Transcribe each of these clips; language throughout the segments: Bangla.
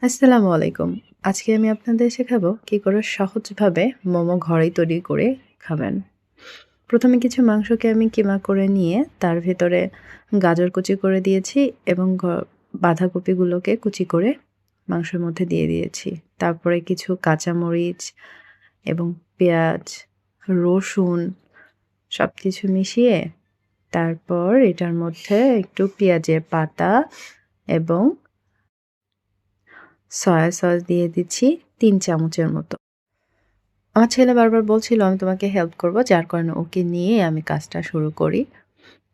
আসসালামু আলাইকুম। আজকে আমি আপনাদের শেখাবো কি করে সহজভাবে মোমো ঘরেই তৈরি করে খাবেন। ১ম এ কিছু মাংসকে আমি কিমা করে নিয়ে তার ভেতরে গাজর কুচি করে দিয়েছি এবং বাঁধাকপিগুলোকে কুচি করে মাংসের মধ্যে দিয়ে দিয়েছি। তারপরে কিছু কাঁচামরিচ এবং পেঁয়াজ, রসুন সবকিছু মিশিয়ে তারপর এটার মধ্যে একটু পেঁয়াজের পাতা এবং সয়া সস দিয়ে দিচ্ছি ৩ চামচের মতো। আমার ছেলে বারবার বলছিল, "আমি তোমাকে হেল্প করব।" যার কারণে ওকে নিয়ে আমি কাজটা শুরু করি।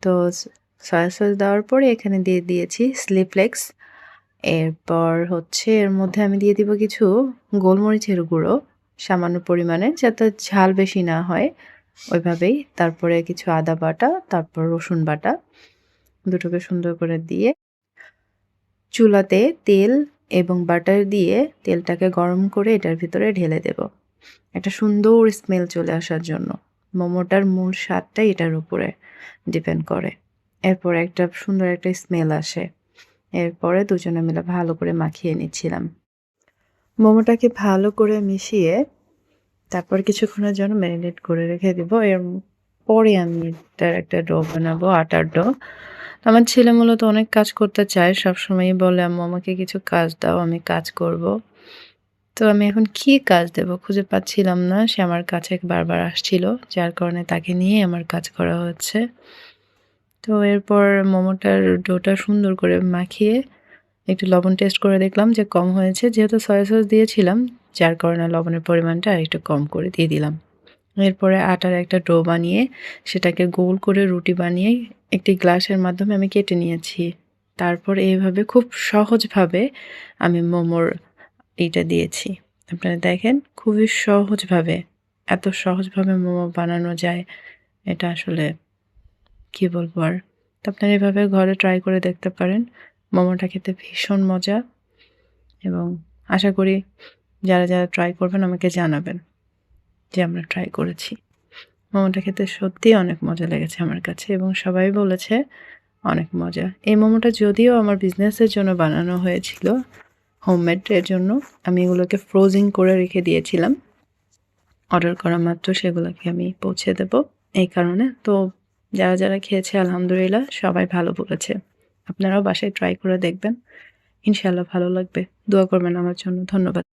তো সয়া সস দেওয়ার পরে এখানে দিয়ে দিয়েছি চিলি ফ্লেক্স। এরপর হচ্ছে এর মধ্যে আমি দিয়ে দিব কিছু গোলমরিচের গুঁড়ো সামান্য পরিমাণে যাতে ঝাল বেশি না হয় ওইভাবেই। তারপরে কিছু আদা বাটা, তারপর রসুন বাটা দুটোকে সুন্দর করে দিয়ে চুলাতে তেল এবং বাটার দিয়ে তেলটাকে গরম করে এটার ভিতরে ঢেলে দেব। একটা সুন্দর স্মেল চলে আসার জন্য। মোমোটার মূল স্বাদটাই এটার উপরে ডিপেন্ড করে। এরপরে একটা সুন্দর একটা স্মেল আসে। এরপরে দুজনে মিলে ভালো করে মাখিয়ে নিচ্ছিলাম। মোমোটাকে ভালো করে মিশিয়ে তারপর কিছুক্ষণের জন্য ম্যারিনেট করে রেখে দিব। পরে আমি এটার একটা ডো বানাবো, আটার ডো। আমার ছেলে মূলত অনেক কাজ করতে চায়। সবসময়ই বলে, "আম্মু আমাকে কিছু কাজ দাও, আমি কাজ করব।" তো আমি এখন কি কাজ দেব খুঁজে পাচ্ছিলাম না। সে আমার কাছে বারবার আসছিল। যার কারণে তাকে নিয়েই আমার কাজ করা হচ্ছে। তো এরপর মোমোটার ডোটা সুন্দর করে মাখিয়ে একটু লবণ টেস্ট করে দেখলাম যে কম হয়েছে। যেহেতু সয়া সস দিয়েছিলাম, যার কারণে লবণের পরিমাণটা আরেকটু কম করে দিয়ে দিলাম। এরপরে আটার একটা ডো বানিয়ে সেটাকে গোল করে রুটি বানিয়ে একটি গ্লাসের মাধ্যমে আমি কেটে নিয়েছি। তারপর এইভাবে খুব সহজভাবে আমি মোমোর এইটা দিয়েছি। আপনারা দেখেন খুবই সহজভাবে, এত সহজভাবে মোমো বানানো যায়, এটা আসলে কি বলবো আর। তো আপনারা এভাবে ঘরে ট্রাই করে দেখতে পারেন। মোমোটা খেতে ভীষণ মজা এবং আশা করি যারা ট্রাই করবেন আমাকে জানাবেন যে আমরা ট্রাই করেছি। মোমোটা খেতে সত্যিই অনেক মজা লেগেছে আমার কাছে এবং সবাই বলেছে অনেক মজা। এই মোমোটা যদিও আমার বিজনেসের জন্য বানানো হয়েছিল, হোমমেড এর জন্য আমি এগুলোকে ফ্রোজিং করে রেখে দিয়েছিলাম। অর্ডার করা মাত্র সেগুলোকে আমি পৌঁছে দেব। এই কারণে তো যারা খেয়েছে আলহামদুলিল্লাহ সবাই ভালো বলেছে। আপনারাও বাসায় ট্রাই করে দেখবেন। ইনশাআল্লাহ ভালো লাগবে। দোয়া করবেন আমার জন্য। ধন্যবাদ।